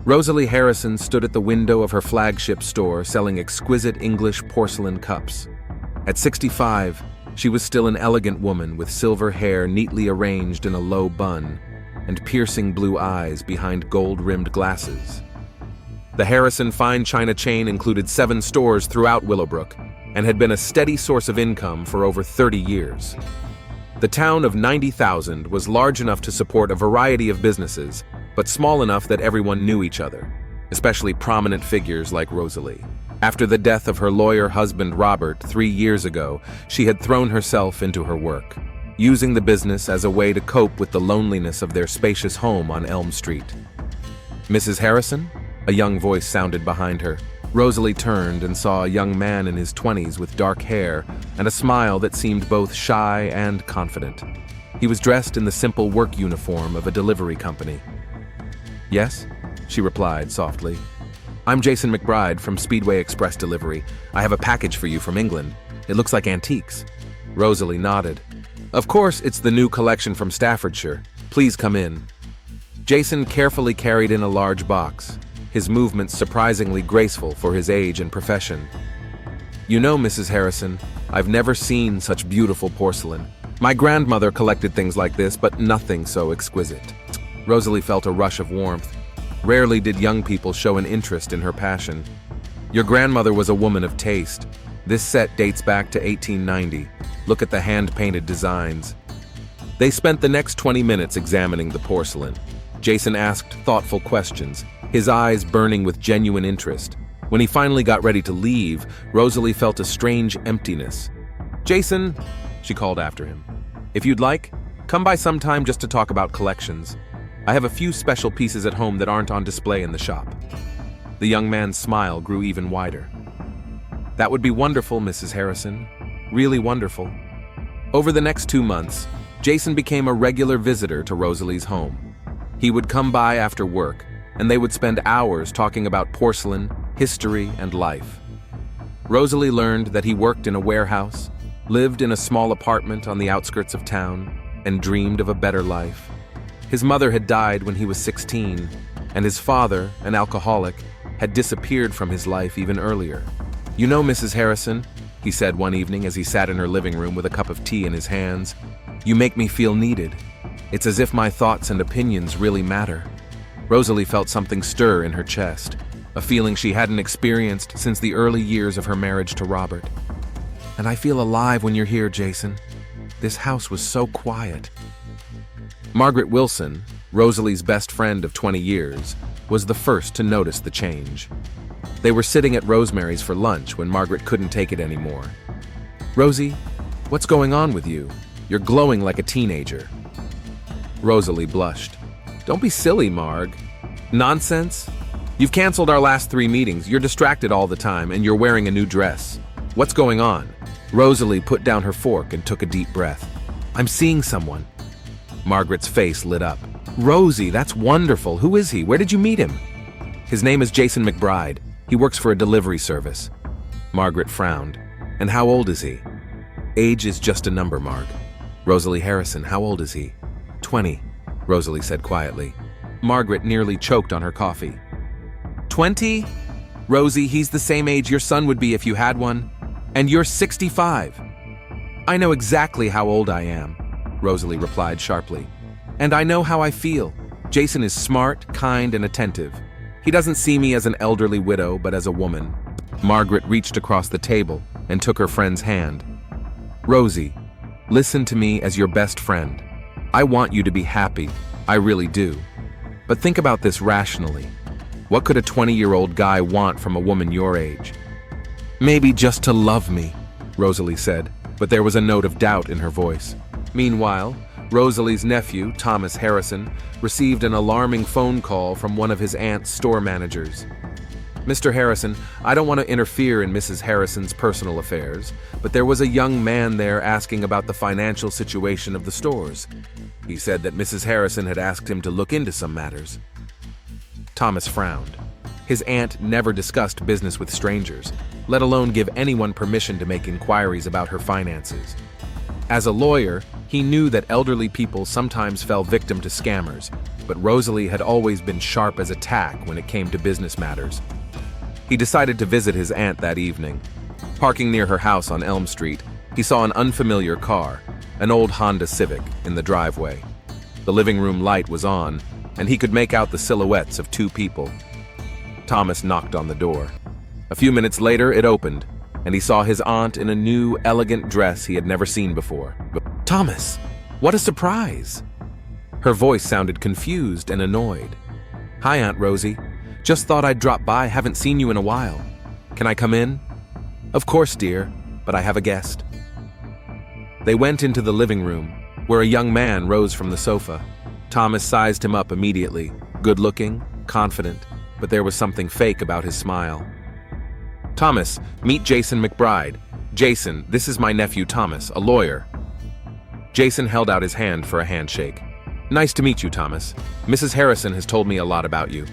Rosalie Harrison stood at the window of her flagship store selling exquisite English porcelain cups. At 65, she was still an elegant woman with silver hair neatly arranged in a low bun and piercing blue eyes behind gold-rimmed glasses. The Harrison fine china chain included 7 stores throughout Willowbrook and had been a steady source of income for over 30 years. The town of 90,000 was large enough to support a variety of businesses, but small enough that everyone knew each other, especially prominent figures like Rosalie. After the death of her lawyer husband Robert 3 years ago, she had thrown herself into her work, using the business as a way to cope with the loneliness of their spacious home on Elm Street. "Mrs. Harrison?" A young voice sounded behind her. Rosalie turned and saw a young man in his 20s with dark hair and a smile that seemed both shy and confident. He was dressed in the simple work uniform of a delivery company. "Yes?" she replied softly. "I'm Jason McBride from Speedway Express Delivery. I have a package for you from England. It looks like antiques." Rosalie nodded. "Of course, it's the new collection from Staffordshire. Please come in." Jason carefully carried in a large box, his movements surprisingly graceful for his age and profession. "You know, Mrs. Harrison, I've never seen such beautiful porcelain. My grandmother collected things like this, but nothing so exquisite." Rosalie felt a rush of warmth. Rarely did young people show an interest in her passion. "Your grandmother was a woman of taste. This set dates back to 1890. Look at the hand-painted designs." They spent the next 20 minutes examining the porcelain. Jason asked thoughtful questions, his eyes burning with genuine interest. When he finally got ready to leave, Rosalie felt a strange emptiness. "Jason," she called after him, "if you'd like, come by sometime just to talk about collections. I have a few special pieces at home that aren't on display in the shop." The young man's smile grew even wider. "That would be wonderful, Mrs. Harrison. Really wonderful." Over the next 2 months, Jason became a regular visitor to Rosalie's home. He would come by after work, and they would spend hours talking about porcelain, history, and life. Rosalie learned that he worked in a warehouse, lived in a small apartment on the outskirts of town, and dreamed of a better life. His mother had died when he was 16, and his father, an alcoholic, had disappeared from his life even earlier. "You know, Mrs. Harrison," he said one evening as he sat in her living room with a cup of tea in his hands, "you make me feel needed. It's as if my thoughts and opinions really matter." Rosalie felt something stir in her chest, a feeling she hadn't experienced since the early years of her marriage to Robert. "And I feel alive when you're here, Jason. This house was so quiet." Margaret Wilson, Rosalie's best friend of 20 years, was the first to notice the change. They were sitting at Rosemary's for lunch when Margaret couldn't take it anymore. "Rosie, what's going on with you? You're glowing like a teenager." Rosalie blushed. "Don't be silly, Marg. Nonsense? You've canceled our last 3 meetings, you're distracted all the time, and you're wearing a new dress. What's going on?" Rosalie put down her fork and took a deep breath. "I'm seeing someone." Margaret's face lit up. "Rosie, that's wonderful. Who is he? Where did you meet him?" "His name is Jason McBride. He works for a delivery service." Margaret frowned. "And how old is he?" "Age is just a number, Marg." "Rosalie Harrison, how old is he?" 20, Rosalie said quietly. Margaret nearly choked on her coffee. 20? Rosie, he's the same age your son would be if you had one. And you're 65. "I know exactly how old I am," Rosalie replied sharply. "And I know how I feel. Jason is smart, kind, and attentive. He doesn't see me as an elderly widow, but as a woman." Margaret reached across the table and took her friend's hand. "Rosie, listen to me as your best friend. I want you to be happy, I really do. But think about this rationally. What could a 20-year-old guy want from a woman your age?" "Maybe just to love me," Rosalie said, but there was a note of doubt in her voice. Meanwhile, Rosalie's nephew, Thomas Harrison, received an alarming phone call from one of his aunt's store managers. "Mr. Harrison, I don't want to interfere in Mrs. Harrison's personal affairs, but there was a young man there asking about the financial situation of the stores. He said that Mrs. Harrison had asked him to look into some matters." Thomas frowned. His aunt never discussed business with strangers, let alone give anyone permission to make inquiries about her finances. As a lawyer, he knew that elderly people sometimes fell victim to scammers, but Rosalie had always been sharp as a tack when it came to business matters. He decided to visit his aunt that evening. Parking near her house on Elm Street, he saw an unfamiliar car, an old Honda Civic, in the driveway. The living room light was on, and he could make out the silhouettes of two people. Thomas knocked on the door. A few minutes later, it opened, and he saw his aunt in a new, elegant dress he had never seen before. "Thomas, what a surprise!" Her voice sounded confused and annoyed. "Hi, Aunt Rosie. Just thought I'd drop by, haven't seen you in a while. Can I come in?" "Of course, dear, but I have a guest." They went into the living room, where a young man rose from the sofa. Thomas sized him up immediately, good-looking, confident, but there was something fake about his smile. "Thomas, meet Jason McBride. Jason, this is my nephew Thomas, a lawyer." Jason held out his hand for a handshake. "Nice to meet you, Thomas. Mrs. Harrison has told me a lot about you."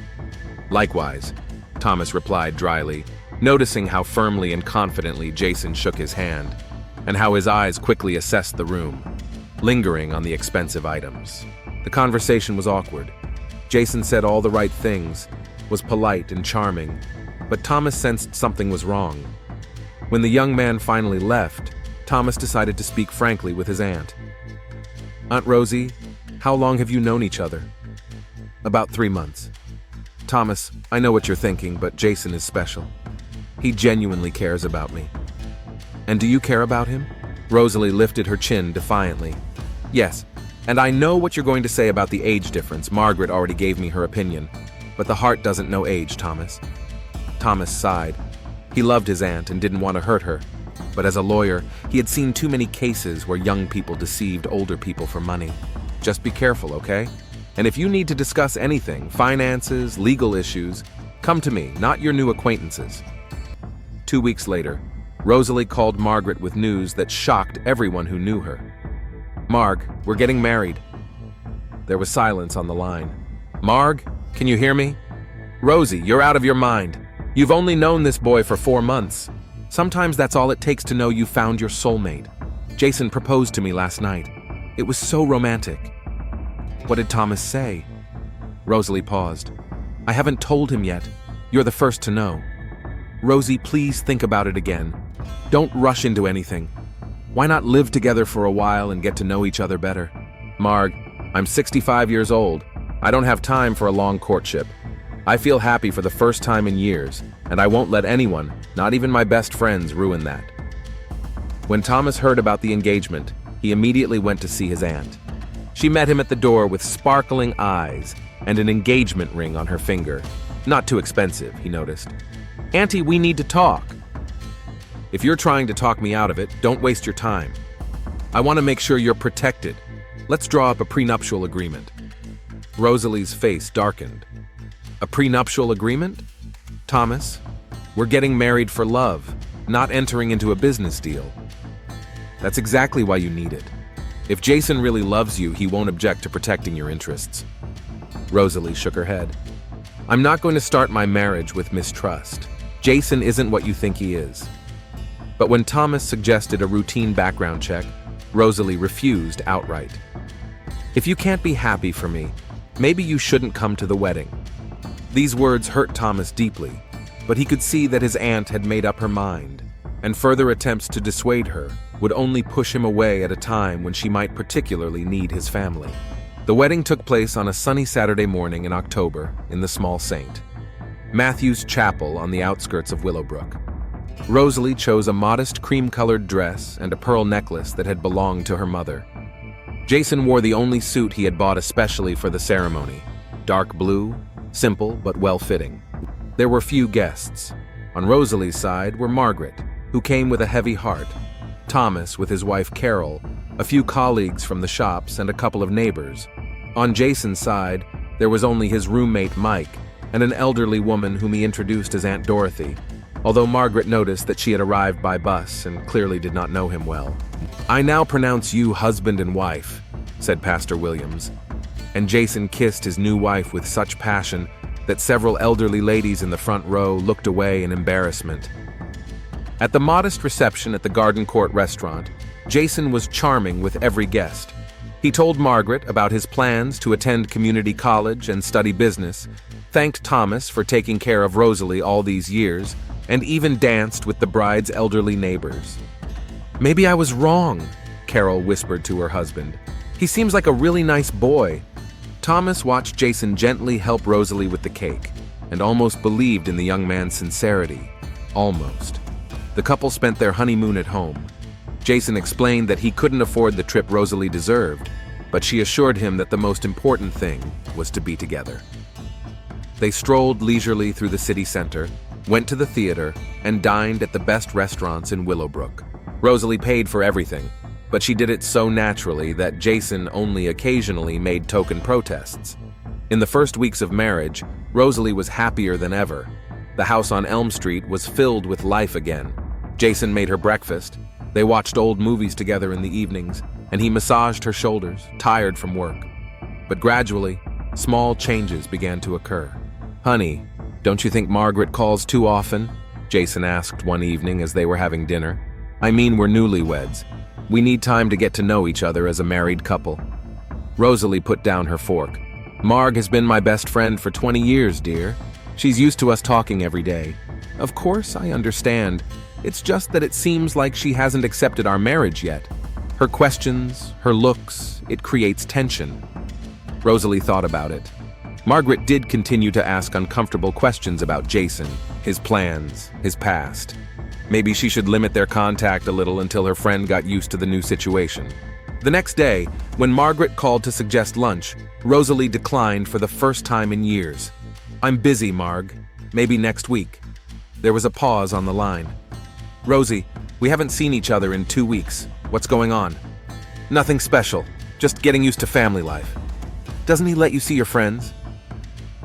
"Likewise," Thomas replied dryly, noticing how firmly and confidently Jason shook his hand, and how his eyes quickly assessed the room, lingering on the expensive items. The conversation was awkward. Jason said all the right things, was polite and charming, but Thomas sensed something was wrong. When the young man finally left, Thomas decided to speak frankly with his aunt. "Aunt Rosie, how long have you known each other?" "About 3 months. Thomas, I know what you're thinking, but Jason is special. He genuinely cares about me." "And do you care about him?" Rosalie lifted her chin defiantly. "Yes, and I know what you're going to say about the age difference. Margaret already gave me her opinion. But the heart doesn't know age, Thomas." Thomas sighed. He loved his aunt and didn't want to hurt her. But as a lawyer, he had seen too many cases where young people deceived older people for money. "Just be careful, okay? And if you need to discuss anything, finances, legal issues, come to me, not your new acquaintances." 2 weeks later, Rosalie called Margaret with news that shocked everyone who knew her. "Marg, we're getting married." There was silence on the line. "Marg, can you hear me?" "Rosie, you're out of your mind. You've only known this boy for 4 months. Sometimes that's all it takes to know you found your soulmate. Jason proposed to me last night. It was so romantic." "What did Thomas say?" Rosalie paused. "I haven't told him yet. You're the first to know." "Rosie, please think about it again. Don't rush into anything. Why not live together for a while and get to know each other better?" "Marg, I'm 65 years old. I don't have time for a long courtship. I feel happy for the first time in years, and I won't let anyone, not even my best friends, ruin that." When Thomas heard about the engagement, he immediately went to see his aunt. She met him at the door with sparkling eyes and an engagement ring on her finger. Not too expensive, he noticed. "Auntie, we need to talk." "If you're trying to talk me out of it, don't waste your time. I want to make sure you're protected. Let's draw up a prenuptial agreement." Rosalie's face darkened. "A prenuptial agreement? Thomas, we're getting married for love, not entering into a business deal." "That's exactly why you need it. If Jason really loves you, he won't object to protecting your interests." Rosalie shook her head. "I'm not going to start my marriage with mistrust. Jason isn't what you think he is." But when Thomas suggested a routine background check, Rosalie refused outright. "If you can't be happy for me, maybe you shouldn't come to the wedding." These words hurt Thomas deeply, but he could see that his aunt had made up her mind, and further attempts to dissuade her would only push him away at a time when she might particularly need his family. The wedding took place on a sunny Saturday morning in October in the Small Saint Matthew's Chapel on the outskirts of Willowbrook. Rosalie chose a modest cream-colored dress and a pearl necklace that had belonged to her mother. Jason wore the only suit he had bought especially for the ceremony, dark blue, simple but well-fitting. There were few guests. On Rosalie's side were Margaret, who came with a heavy heart, Thomas with his wife Carol, a few colleagues from the shops, and a couple of neighbors. On Jason's side, there was only his roommate Mike and an elderly woman whom he introduced as Aunt Dorothy, although Margaret noticed that she had arrived by bus and clearly did not know him well. "I now pronounce you husband and wife," said Pastor Williams, and Jason kissed his new wife with such passion that several elderly ladies in the front row looked away in embarrassment. At the modest reception at the Garden Court restaurant, Jason was charming with every guest. He told Margaret about his plans to attend community college and study business, thanked Thomas for taking care of Rosalie all these years, and even danced with the bride's elderly neighbors. "Maybe I was wrong," Carol whispered to her husband. "He seems like a really nice boy." Thomas watched Jason gently help Rosalie with the cake, and almost believed in the young man's sincerity. Almost. The couple spent their honeymoon at home. Jason explained that he couldn't afford the trip Rosalie deserved, but she assured him that the most important thing was to be together. They strolled leisurely through the city center, went to the theater, and dined at the best restaurants in Willowbrook. Rosalie paid for everything, but she did it so naturally that Jason only occasionally made token protests. In the first weeks of marriage, Rosalie was happier than ever. The house on Elm Street was filled with life again. Jason made her breakfast. They watched old movies together in the evenings, and he massaged her shoulders, tired from work. But gradually, small changes began to occur. "Honey, don't you think Margaret calls too often?" Jason asked one evening as they were having dinner. "I mean, we're newlyweds. We need time to get to know each other as a married couple." Rosalie put down her fork. "Marg has been my best friend for 20 years, dear. She's used to us talking every day. Of course, I understand. It's just that it seems like she hasn't accepted our marriage yet. Her questions, her looks, it creates tension." Rosalie thought about it. Margaret did continue to ask uncomfortable questions about Jason, his plans, his past. Maybe she should limit their contact a little until her friend got used to the new situation. The next day, when Margaret called to suggest lunch, Rosalie declined for the first time in years. "I'm busy, Marg. Maybe next week." There was a pause on the line. "Rosie, we haven't seen each other in 2 weeks. What's going on?" "Nothing special. Just getting used to family life." "Doesn't he let you see your friends?"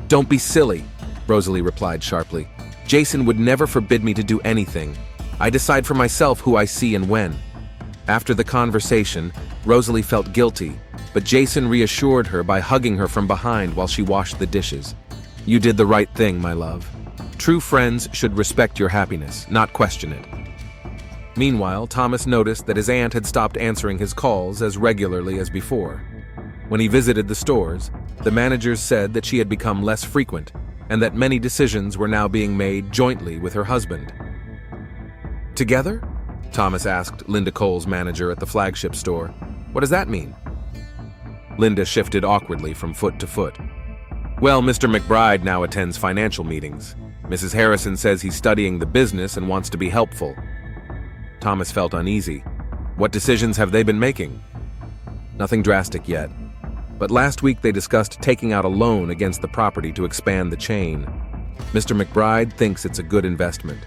"Don't be silly," Rosalie replied sharply. "Jason would never forbid me to do anything. I decide for myself who I see and when." After the conversation, Rosalie felt guilty, but Jason reassured her by hugging her from behind while she washed the dishes. "You did the right thing, my love. True friends should respect your happiness, not question it." Meanwhile, Thomas noticed that his aunt had stopped answering his calls as regularly as before. When he visited the stores, the managers said that she had become less frequent, and that many decisions were now being made jointly with her husband. "Together?" Thomas asked Linda Cole's manager at the flagship store. "What does that mean?" Linda shifted awkwardly from foot to foot. "Well, Mr. McBride now attends financial meetings. Mrs. Harrison says he's studying the business and wants to be helpful." Thomas felt uneasy. What decisions have they been making? Nothing drastic yet. But last week they discussed taking out a loan against the property to expand the chain. Mr. McBride thinks it's a good investment.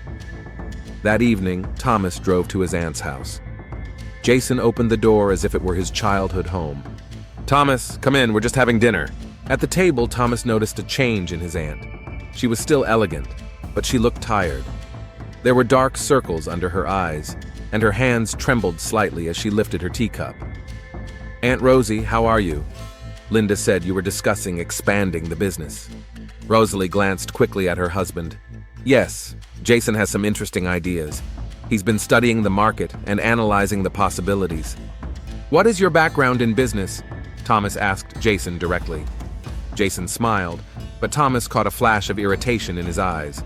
That evening, Thomas drove to his aunt's house. Jason opened the door as if it were his childhood home. "Thomas, come in, we're just having dinner." At the table, Thomas noticed a change in his aunt. She was still elegant, but she looked tired. There were dark circles under her eyes, and her hands trembled slightly as she lifted her teacup. "Aunt Rosie, how are you?" "Linda said you were discussing expanding the business." Rosalie glanced quickly at her husband. "Yes, Jason has some interesting ideas. He's been studying the market and analyzing the possibilities." "What is your background in business?" Thomas asked Jason directly. Jason smiled, but Thomas caught a flash of irritation in his eyes.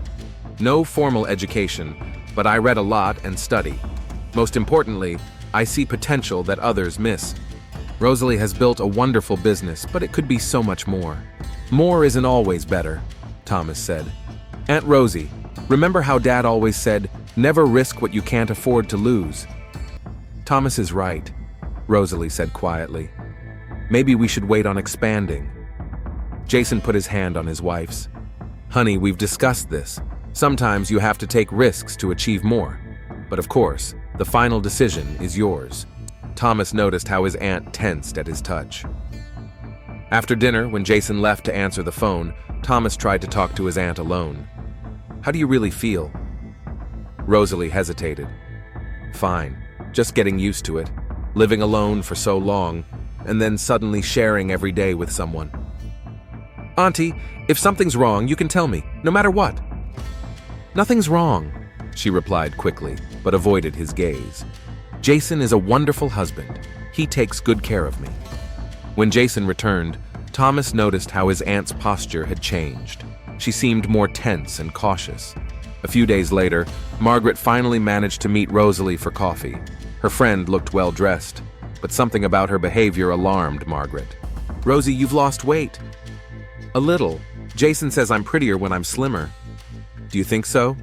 "No formal education, but I read a lot and study. Most importantly, I see potential that others miss." Rosalie has built a wonderful business, but it could be so much more. "More isn't always better," Thomas said. "Aunt Rosie, remember how Dad always said, never risk what you can't afford to lose?" "Thomas is right," Rosalie said quietly. "Maybe we should wait on expanding." Jason put his hand on his wife's. "Honey, we've discussed this. Sometimes you have to take risks to achieve more. But of course, the final decision is yours." Thomas noticed how his aunt tensed at his touch. After dinner, when Jason left to answer the phone, Thomas tried to talk to his aunt alone. "How do you really feel?" Rosalie hesitated. "Fine, just getting used to it. Living alone for so long, and then suddenly sharing every day with someone." "Auntie, if something's wrong, you can tell me, no matter what." "Nothing's wrong," she replied quickly, but avoided his gaze. "Jason is a wonderful husband. He takes good care of me." When Jason returned, Thomas noticed how his aunt's posture had changed. She seemed more tense and cautious. A few days later, Margaret finally managed to meet Rosalie for coffee. Her friend looked well-dressed, but something about her behavior alarmed Margaret. "Rosie, you've lost weight." "A little. Jason says I'm prettier when I'm slimmer." "Do you think so?"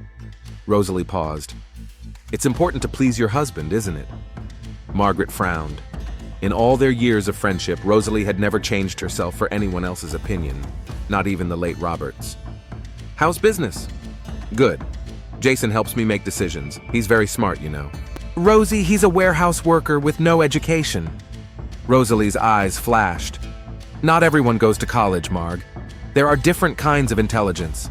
Rosalie paused. "It's important to please your husband, isn't it?" Margaret frowned. In all their years of friendship, Rosalie had never changed herself for anyone else's opinion, not even the late Roberts. "How's business?" "Good. Jason helps me make decisions. He's very smart, you know." "Rosie, he's a warehouse worker with no education." Rosalie's eyes flashed. "Not everyone goes to college, Marg. There are different kinds of intelligence."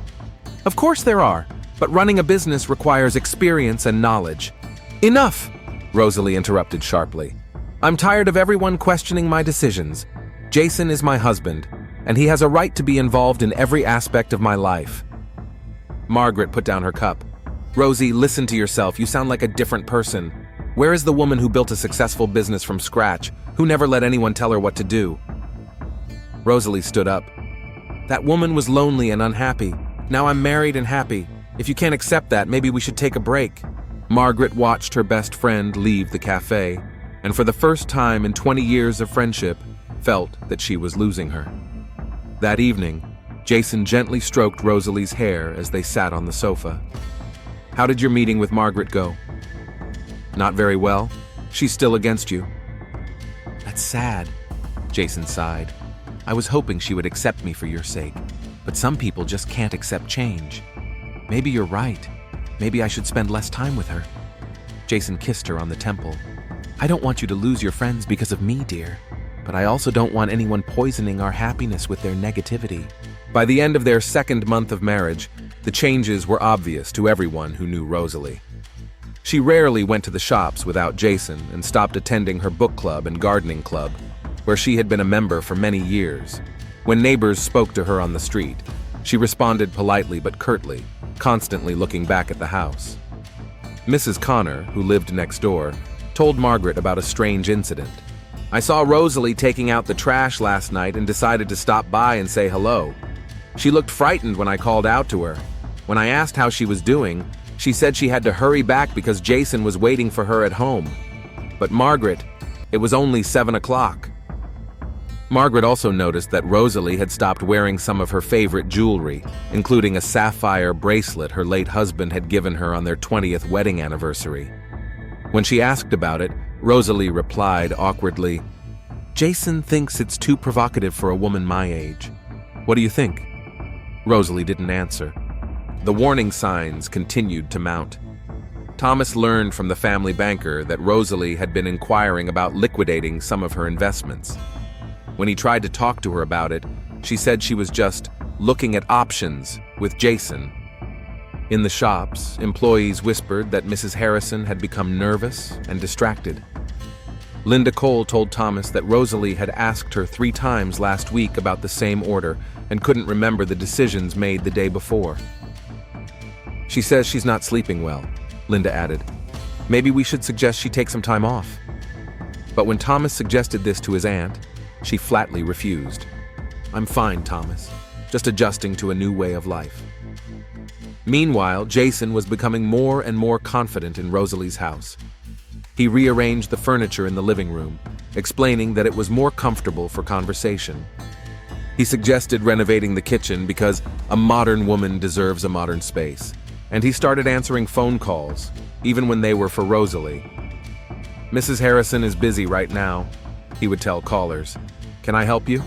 "Of course there are, but running a business requires experience and knowledge." "Enough!" Rosalie interrupted sharply. "I'm tired of everyone questioning my decisions. Jason is my husband, and he has a right to be involved in every aspect of my life." Margaret put down her cup. "Rosie, listen to yourself. You sound like a different person. Where is the woman who built a successful business from scratch, who never let anyone tell her what to do?" Rosalie stood up. "That woman was lonely and unhappy. Now I'm married and happy. If you can't accept that, maybe we should take a break." Margaret watched her best friend leave the cafe, and for the first time in 20 years of friendship, felt that she was losing her. That evening, Jason gently stroked Rosalie's hair as they sat on the sofa. "How did your meeting with Margaret go?" "Not very well. She's still against you." "That's sad," Jason sighed. "I was hoping she would accept me for your sake, but some people just can't accept change. Maybe you're right. Maybe I should spend less time with her." Jason kissed her on the temple. "I don't want you to lose your friends because of me, dear, but I also don't want anyone poisoning our happiness with their negativity." By the end of their second month of marriage, the changes were obvious to everyone who knew Rosalie. She rarely went to the shops without Jason and stopped attending her book club and gardening club, where she had been a member for many years. When neighbors spoke to her on the street, she responded politely but curtly, constantly looking back at the house. Mrs. Connor, who lived next door, told Margaret about a strange incident. "I saw Rosalie taking out the trash last night and decided to stop by and say hello. She looked frightened when I called out to her. When I asked how she was doing, she said she had to hurry back because Jason was waiting for her at home. But Margaret, it was only 7 o'clock." Margaret also noticed that Rosalie had stopped wearing some of her favorite jewelry, including a sapphire bracelet her late husband had given her on their 20th wedding anniversary. When she asked about it, Rosalie replied awkwardly, "Jason thinks it's too provocative for a woman my age. What do you think?" Rosalie didn't answer. The warning signs continued to mount. Thomas learned from the family banker that Rosalie had been inquiring about liquidating some of her investments. When he tried to talk to her about it, she said she was just looking at options with Jason. In the shops, employees whispered that Mrs. Harrison had become nervous and distracted. Linda Cole told Thomas that Rosalie had asked her 3 times last week about the same order and couldn't remember the decisions made the day before. "She says she's not sleeping well," Linda added. "Maybe we should suggest she take some time off." But when Thomas suggested this to his aunt, she flatly refused. "I'm fine, Thomas. Just adjusting to a new way of life." Meanwhile, Jason was becoming more and more confident in Rosalie's house. He rearranged the furniture in the living room, explaining that it was more comfortable for conversation. He suggested renovating the kitchen because a modern woman deserves a modern space, and he started answering phone calls, even when they were for Rosalie. "Mrs. Harrison is busy right now," he would tell callers. "Can I help you?"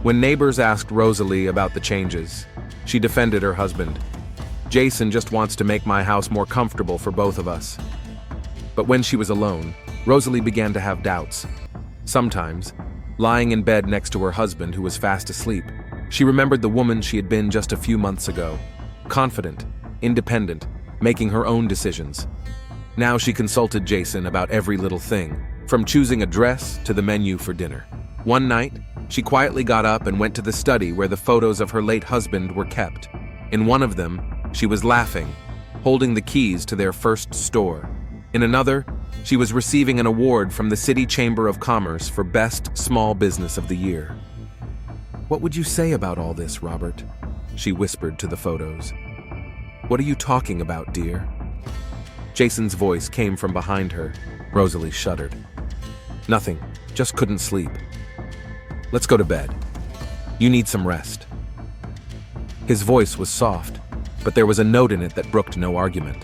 When neighbors asked Rosalie about the changes, she defended her husband. "Jason just wants to make my house more comfortable for both of us." But when she was alone, Rosalie began to have doubts. Sometimes, lying in bed next to her husband who was fast asleep, she remembered the woman she had been just a few months ago, confident, independent, making her own decisions. Now she consulted Jason about every little thing, from choosing a dress to the menu for dinner. One night, she quietly got up and went to the study where the photos of her late husband were kept. In one of them, she was laughing, holding the keys to their first store. In another, She was receiving an award from the City Chamber of Commerce for Best Small Business of the Year. "What would you say about all this, Robert?" she whispered to the photos. "What are you talking about, dear?" Jason's voice came from behind her. Rosalie shuddered. "Nothing, just couldn't sleep. Let's go to bed. You need some rest." His voice was soft, but there was a note in it that brooked no argument.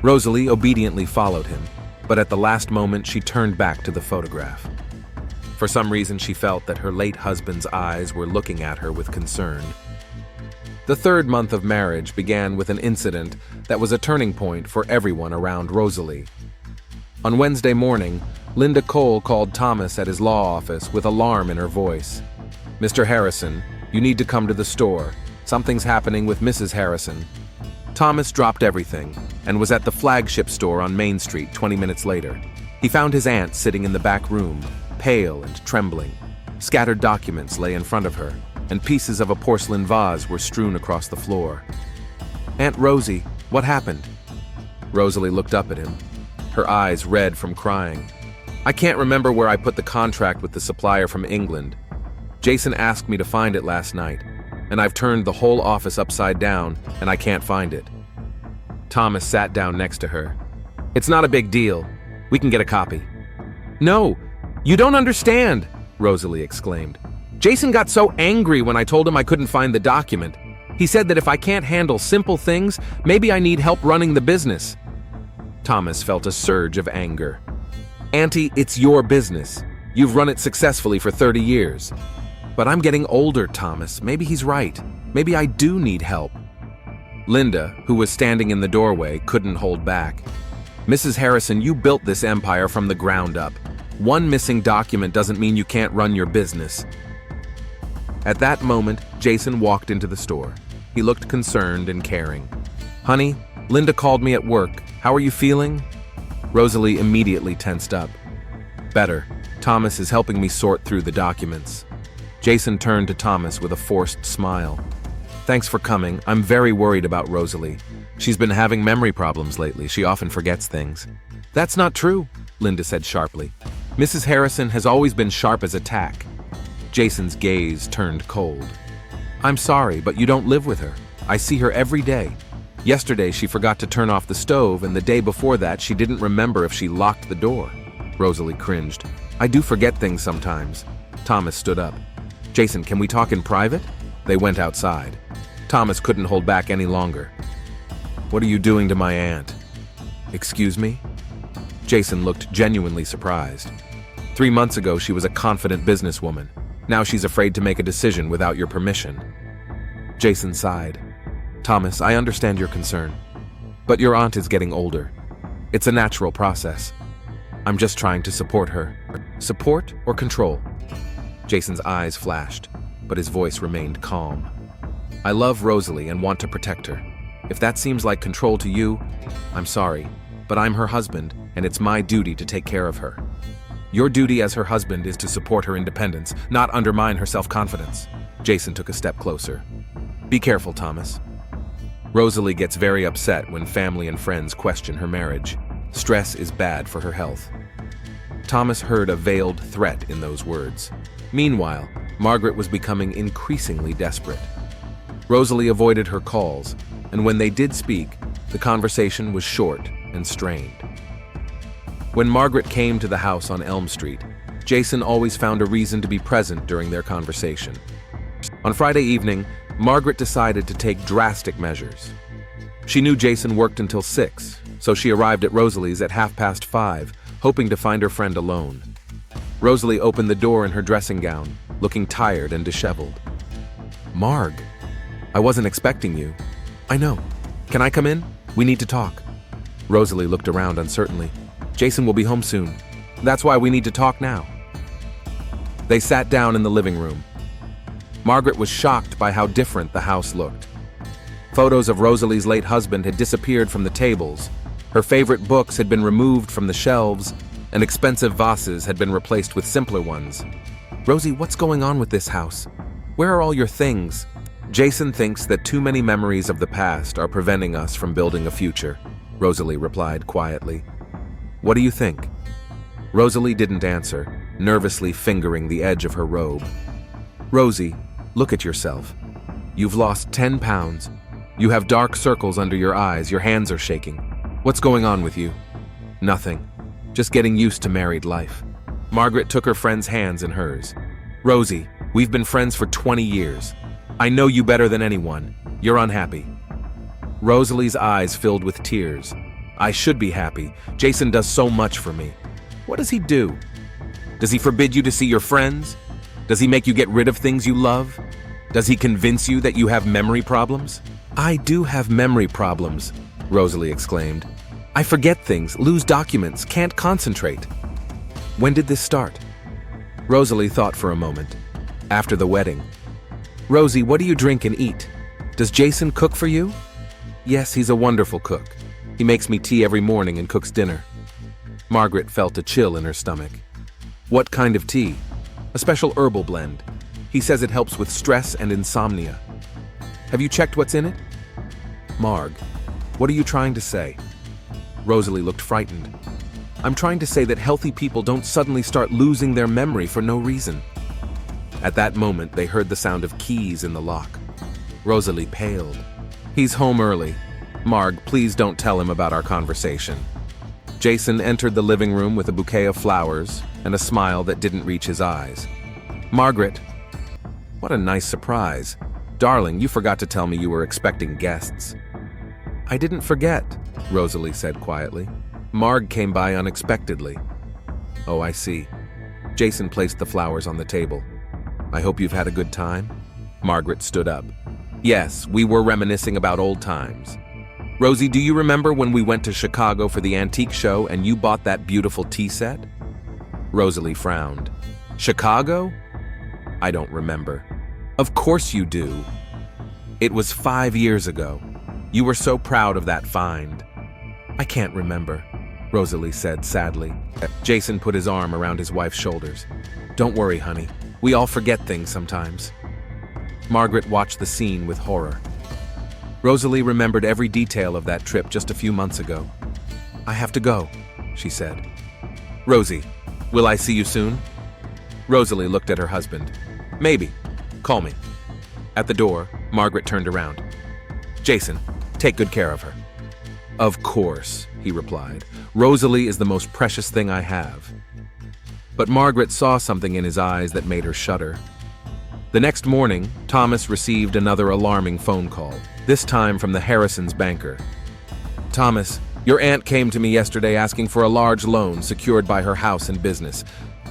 Rosalie obediently followed him, but at the last moment she turned back to the photograph. For some reason she felt that her late husband's eyes were looking at her with concern. The third month of marriage began with an incident that was a turning point for everyone around Rosalie. On Wednesday morning, Linda Cole called Thomas at his law office with alarm in her voice. "Mr. Harrison, you need to come to the store. Something's happening with Mrs. Harrison." Thomas dropped everything and was at the flagship store on Main Street 20 minutes later. He found his aunt sitting in the back room, pale and trembling. Scattered documents lay in front of her, and pieces of a porcelain vase were strewn across the floor. "Aunt Rosie, what happened?" Rosalie looked up at him, her eyes red from crying. "I can't remember where I put the contract with the supplier from England. Jason asked me to find it last night, and I've turned the whole office upside down, and I can't find it." Thomas sat down next to her. "It's not a big deal. We can get a copy." "No, you don't understand," Rosalie exclaimed. "Jason got so angry when I told him I couldn't find the document. He said that if I can't handle simple things, maybe I need help running the business." Thomas felt a surge of anger. "Auntie, it's your business. You've run it successfully for 30 years. But I'm getting older, Thomas. Maybe he's right. Maybe I do need help." Linda, who was standing in the doorway, couldn't hold back. "Mrs. Harrison, you built this empire from the ground up. One missing document doesn't mean you can't run your business." At that moment, Jason walked into the store. He looked concerned and caring. "Honey, Linda called me at work. How are you feeling?" Rosalie immediately tensed up. "Better. Thomas is helping me sort through the documents." Jason turned to Thomas with a forced smile. "Thanks for coming. I'm very worried about Rosalie. She's been having memory problems lately. She often forgets things." "That's not true," Linda said sharply. "Mrs. Harrison has always been sharp as a tack." Jason's gaze turned cold. "I'm sorry, but you don't live with her. I see her every day. Yesterday she forgot to turn off the stove, and the day before that she didn't remember if she locked the door." Rosalie cringed. "I do forget things sometimes." Thomas stood up. "Jason, can we talk in private?" They went outside. Thomas couldn't hold back any longer. "What are you doing to my aunt?" "Excuse me?" Jason looked genuinely surprised. 3 months ago she was a confident businesswoman. Now she's afraid to make a decision without your permission. Jason sighed. "Thomas, I understand your concern. But your aunt is getting older. It's a natural process. I'm just trying to support her." "Support or control?" Jason's eyes flashed, but his voice remained calm. "I love Rosalie and want to protect her. If that seems like control to you, I'm sorry, but I'm her husband, and it's my duty to take care of her. Your duty as her husband is to support her independence, not undermine her self-confidence." Jason took a step closer. "Be careful, Thomas. Rosalie gets very upset when family and friends question her marriage. Stress is bad for her health." Thomas heard a veiled threat in those words. Meanwhile, Margaret was becoming increasingly desperate. Rosalie avoided her calls, and when they did speak, the conversation was short and strained. When Margaret came to the house on Elm Street, Jason always found a reason to be present during their conversation. On Friday evening, Margaret decided to take drastic measures. She knew Jason worked until 6, so she arrived at Rosalie's at 5:30, hoping to find her friend alone. Rosalie opened the door in her dressing gown, looking tired and disheveled. "Marg, I wasn't expecting you." "I know. Can I come in? We need to talk." Rosalie looked around uncertainly. "Jason will be home soon. That's why we need to talk now." They sat down in the living room. Margaret was shocked by how different the house looked. Photos of Rosalie's late husband had disappeared from the tables. Her favorite books had been removed from the shelves, and expensive vases had been replaced with simpler ones. "Rosie, what's going on with this house? Where are all your things?" "Jason thinks that too many memories of the past are preventing us from building a future," Rosalie replied quietly. What do you think? Rosalie didn't answer, nervously fingering the edge of her robe. Rosie, look at yourself. You've lost 10 pounds. You have dark circles under your eyes, your hands are shaking. What's going on with you? Nothing. Just getting used to married life. Margaret took her friend's hands in hers. Rosie, we've been friends for 20 years. I know you better than anyone. You're unhappy. Rosalie's eyes filled with tears. I should be happy. Jason does so much for me. What does he do? Does he forbid you to see your friends? Does he make you get rid of things you love? Does he convince you that you have memory problems? I do have memory problems, Rosalie exclaimed. I forget things, lose documents, can't concentrate. When did this start? Rosalie thought for a moment. After the wedding. Rosie, what do you drink and eat? Does Jason cook for you? Yes, he's a wonderful cook. He makes me tea every morning and cooks dinner. Margaret felt a chill in her stomach. What kind of tea? A special herbal blend. He says it helps with stress and insomnia. Have you checked what's in it? Marg, what are you trying to say? Rosalie looked frightened. I'm trying to say that healthy people don't suddenly start losing their memory for no reason. At that moment, they heard the sound of keys in the lock. Rosalie paled. He's home early. Marg, please don't tell him about our conversation. Jason entered the living room with a bouquet of flowers and a smile that didn't reach his eyes. Margaret, what a nice surprise. Darling, you forgot to tell me you were expecting guests. I didn't forget, Rosalie said quietly. Marg came by unexpectedly. Oh, I see. Jason placed the flowers on the table. I hope you've had a good time. Margaret stood up. Yes, we were reminiscing about old times. Rosie, do you remember when we went to Chicago for the antique show and you bought that beautiful tea set? Rosalie frowned. Chicago? I don't remember. Of course you do. It was 5 years ago. You were so proud of that find. I can't remember, Rosalie said sadly. Jason put his arm around his wife's shoulders. Don't worry, honey. We all forget things sometimes. Margaret watched the scene with horror. Rosalie remembered every detail of that trip just a few months ago. I have to go, she said. Rosie, will I see you soon? Rosalie looked at her husband. Maybe. Call me. At the door, Margaret turned around. Jason, take good care of her. Of course, he replied. Rosalie is the most precious thing I have. But Margaret saw something in his eyes that made her shudder. The next morning, Thomas received another alarming phone call, this time from the Harrisons' banker. Thomas, your aunt came to me yesterday asking for a large loan secured by her house and business.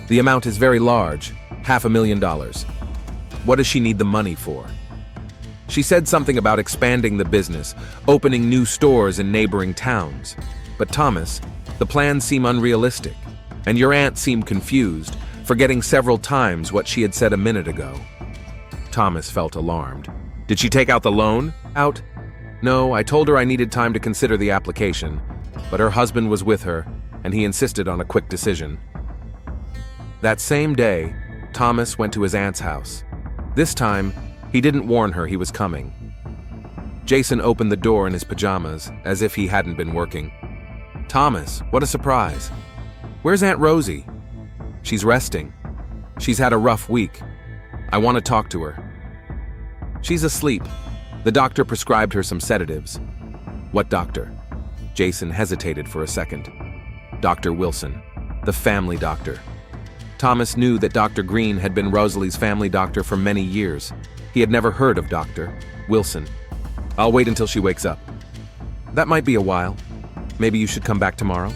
The amount is very large, $500,000. What does she need the money for? She said something about expanding the business, opening new stores in neighboring towns. But Thomas, the plans seem unrealistic, and your aunt seemed confused, forgetting several times what she had said a minute ago. Thomas felt alarmed. Did she take out the loan? Out? No, I told her I needed time to consider the application, but her husband was with her, and he insisted on a quick decision. That same day, Thomas went to his aunt's house. This time, he didn't warn her he was coming. Jason opened the door in his pajamas, as if he hadn't been working. Thomas, what a surprise. Where's Aunt Rosie? She's resting. She's had a rough week. I want to talk to her. She's asleep. The doctor prescribed her some sedatives. What doctor? Jason hesitated for a second. Dr. Wilson, the family doctor. Thomas knew that Dr. Green had been Rosalie's family doctor for many years. He had never heard of Dr. Wilson. I'll wait until she wakes up. That might be a while. Maybe you should come back tomorrow?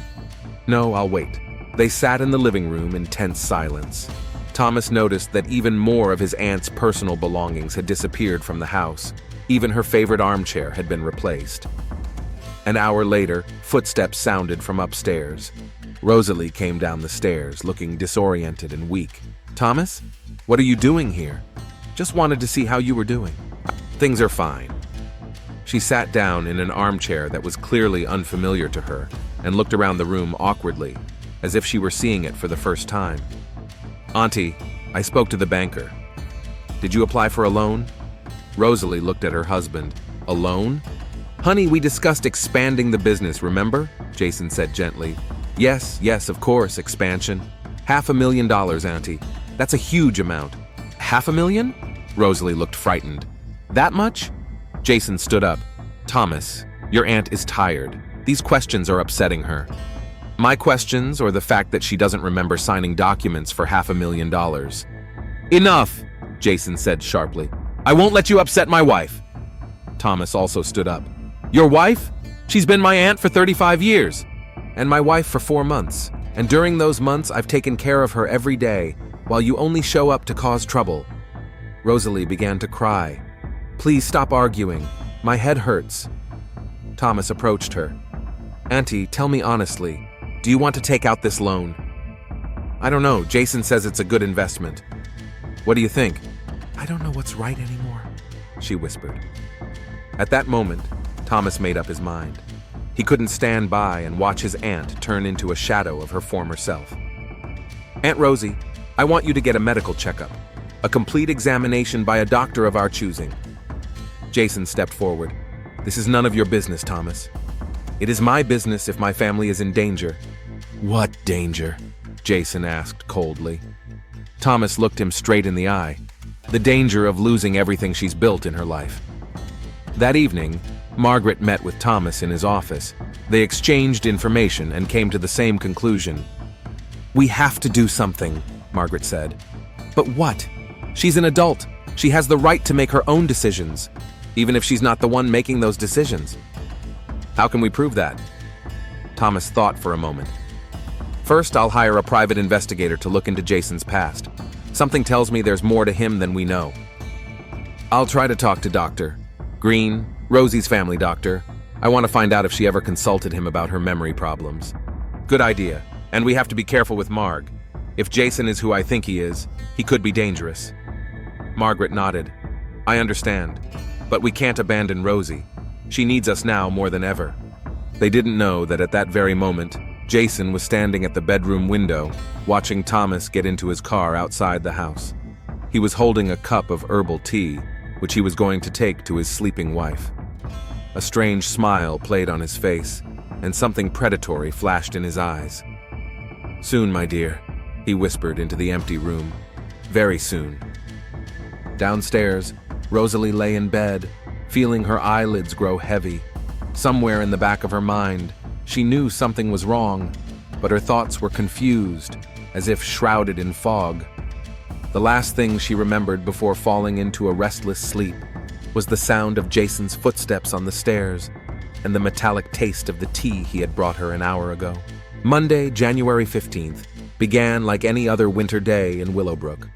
No, I'll wait. They sat in the living room in tense silence. Thomas noticed that even more of his aunt's personal belongings had disappeared from the house. Even her favorite armchair had been replaced. An hour later, footsteps sounded from upstairs. Rosalie came down the stairs, looking disoriented and weak. Thomas, what are you doing here? Just wanted to see how you were doing. Things are fine. She sat down in an armchair that was clearly unfamiliar to her and looked around the room awkwardly, as if she were seeing it for the first time. Auntie, I spoke to the banker. Did you apply for a loan? Rosalie looked at her husband. A loan? Honey, we discussed expanding the business, remember? Jason said gently. Yes, of course, expansion. $500,000, Auntie. That's a huge amount. $500,000? Rosalie looked frightened. That much? Jason stood up. Thomas, your aunt is tired. These questions are upsetting her. My questions, or the fact that she doesn't remember signing documents for $500,000? Enough, Jason said sharply. I won't let you upset my wife. Thomas also stood up. Your wife? She's been my aunt for 35 years. And my wife for 4 months. And during those months, I've taken care of her every day, while you only show up to cause trouble. Rosalie began to cry. Please stop arguing. My head hurts. Thomas approached her. Auntie, tell me honestly, do you want to take out this loan? I don't know. Jason says it's a good investment. What do you think? I don't know what's right anymore, she whispered. At that moment, Thomas made up his mind. He couldn't stand by and watch his aunt turn into a shadow of her former self. Aunt Rosie, I want you to get a medical checkup. A complete examination by a doctor of our choosing. Jason stepped forward. This is none of your business, Thomas. It is my business if my family is in danger. What danger? Jason asked coldly. Thomas looked him straight in the eye. The danger of losing everything she's built in her life. That evening, Margaret met with Thomas in his office. They exchanged information and came to the same conclusion. We have to do something, Margaret said. But what? She's an adult. She has the right to make her own decisions, even if she's not the one making those decisions. How can we prove that? Thomas thought for a moment. First, I'll hire a private investigator to look into Jason's past. Something tells me there's more to him than we know. I'll try to talk to Dr. Green, Rosie's family doctor. I want to find out if she ever consulted him about her memory problems. Good idea. And we have to be careful with Marg. If Jason is who I think he is, he could be dangerous. Margaret nodded. I understand. But we can't abandon Rosie. She needs us now more than ever. They didn't know that at that very moment, Jason was standing at the bedroom window, watching Thomas get into his car outside the house. He was holding a cup of herbal tea, which he was going to take to his sleeping wife. A strange smile played on his face, and something predatory flashed in his eyes. Soon, my dear, he whispered into the empty room. Very soon. Downstairs, Rosalie lay in bed, feeling her eyelids grow heavy. Somewhere in the back of her mind, she knew something was wrong, but her thoughts were confused, as if shrouded in fog. The last thing she remembered before falling into a restless sleep was the sound of Jason's footsteps on the stairs and the metallic taste of the tea he had brought her an hour ago. Monday, January 15th, began like any other winter day in Willowbrook.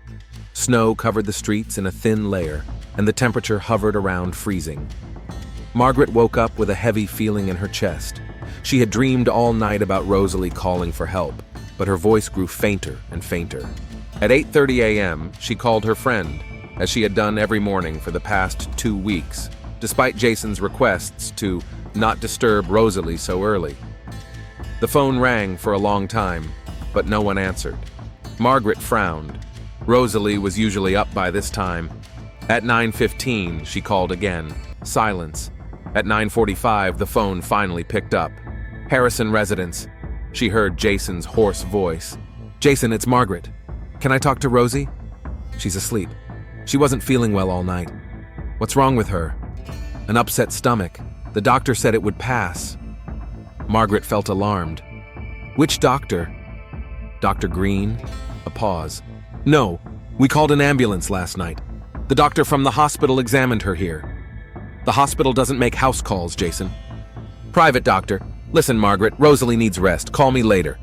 Snow covered the streets in a thin layer, and the temperature hovered around freezing. Margaret woke up with a heavy feeling in her chest. She had dreamed all night about Rosalie calling for help, but her voice grew fainter and fainter. At 8:30 a.m., she called her friend, as she had done every morning for the past 2 weeks, despite Jason's requests to not disturb Rosalie so early. The phone rang for a long time, but no one answered. Margaret frowned. Rosalie was usually up by this time. At 9:15, she called again. Silence. At 9:45, the phone finally picked up. Harrison Residence. She heard Jason's hoarse voice. Jason, it's Margaret. Can I talk to Rosie? She's asleep. She wasn't feeling well all night. What's wrong with her? An upset stomach. The doctor said it would pass. Margaret felt alarmed. Which doctor? Dr. Green? A pause. No, we called an ambulance last night. The doctor from the hospital examined her here. The hospital doesn't make house calls, Jason. Private doctor. Listen, Margaret, Rosalie needs rest. Call me later.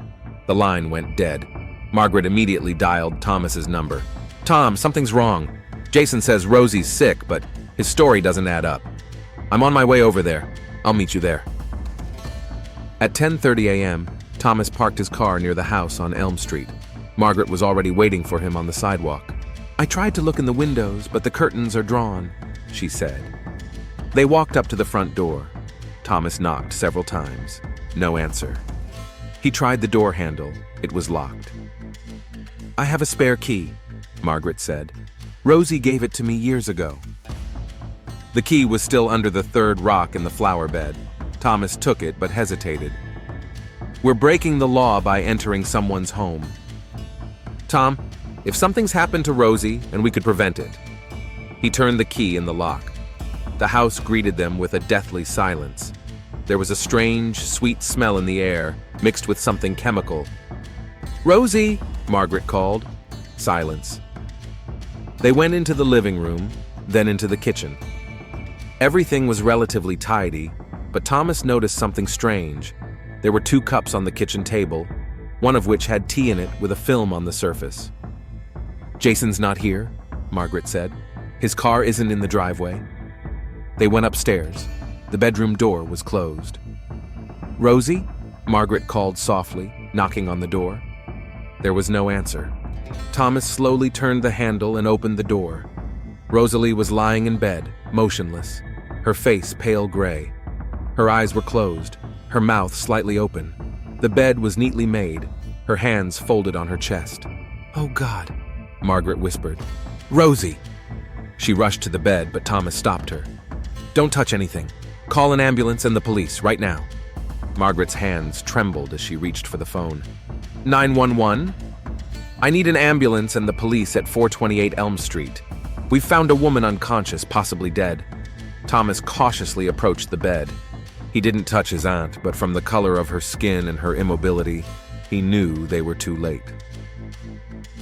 The line went dead. Margaret immediately dialed Thomas's number. Tom, something's wrong. Jason says Rosie's sick, but his story doesn't add up. I'm on my way over there. I'll meet you there. At 10:30 a.m., Thomas parked his car near the house on Elm Street. Margaret was already waiting for him on the sidewalk. I tried to look in the windows, but the curtains are drawn, she said. They walked up to the front door. Thomas knocked several times. No answer. He tried the door handle. It was locked. I have a spare key, Margaret said. Rosie gave it to me years ago. The key was still under the third rock in the flower bed. Thomas took it but hesitated. We're breaking the law by entering someone's home. Tom, if something's happened to Rosie and we could prevent it. He turned the key in the lock. The house greeted them with a deathly silence. There was a strange, sweet smell in the air, mixed with something chemical. "Rosie!" Margaret called. Silence. They went into the living room, then into the kitchen. Everything was relatively tidy, but Thomas noticed something strange. There were 2 cups on the kitchen table, one of which had tea in it with a film on the surface. "Jason's not here," Margaret said. "His car isn't in the driveway." They went upstairs. The bedroom door was closed. "Rosie?" Margaret called softly, knocking on the door. There was no answer. Thomas slowly turned the handle and opened the door. Rosalie was lying in bed, motionless, her face pale gray. Her eyes were closed, her mouth slightly open. The bed was neatly made, her hands folded on her chest. "Oh God," Margaret whispered. "Rosie!" She rushed to the bed, but Thomas stopped her. "Don't touch anything. Call an ambulance and the police, right now." Margaret's hands trembled as she reached for the phone. 911? "I need an ambulance and the police at 428 Elm Street. We've found a woman unconscious, possibly dead." Thomas cautiously approached the bed. He didn't touch his aunt, but from the color of her skin and her immobility, he knew they were too late.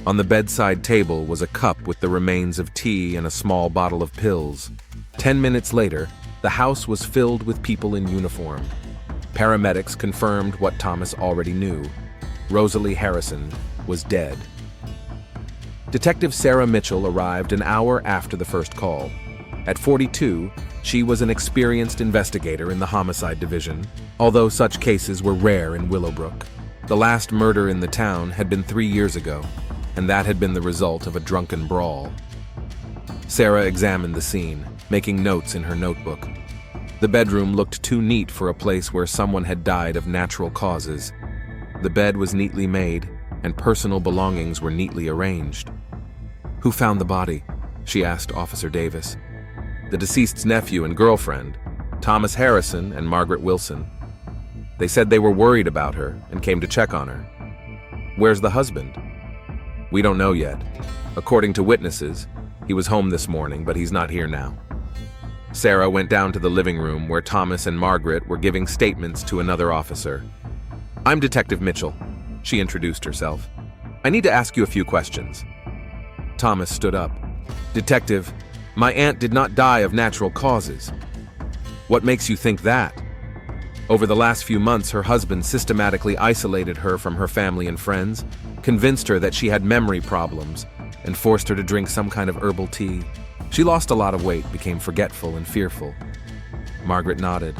On the bedside table was a cup with the remains of tea and a small bottle of pills. 10 minutes later, the house was filled with people in uniform. Paramedics confirmed what Thomas already knew. Rosalie Harrison was dead. Detective Sarah Mitchell arrived an hour after the first call. At 42, she was an experienced investigator in the homicide division, although such cases were rare in Willowbrook. The last murder in the town had been 3 years ago, and that had been the result of a drunken brawl. Sarah examined the scene, making notes in her notebook. The bedroom looked too neat for a place where someone had died of natural causes. The bed was neatly made, and personal belongings were neatly arranged. "Who found the body?" she asked Officer Davis. "The deceased's nephew and girlfriend, Thomas Harrison and Margaret Wilson. They said they were worried about her and came to check on her." "Where's the husband?" "We don't know yet. According to witnesses, he was home this morning, but he's not here now." Sarah went down to the living room where Thomas and Margaret were giving statements to another officer. "I'm Detective Mitchell," she introduced herself. "I need to ask you a few questions." Thomas stood up. "Detective, my aunt did not die of natural causes." "What makes you think that?" "Over the last few months, her husband systematically isolated her from her family and friends, convinced her that she had memory problems, and forced her to drink some kind of herbal tea. She lost a lot of weight, became forgetful and fearful." Margaret nodded.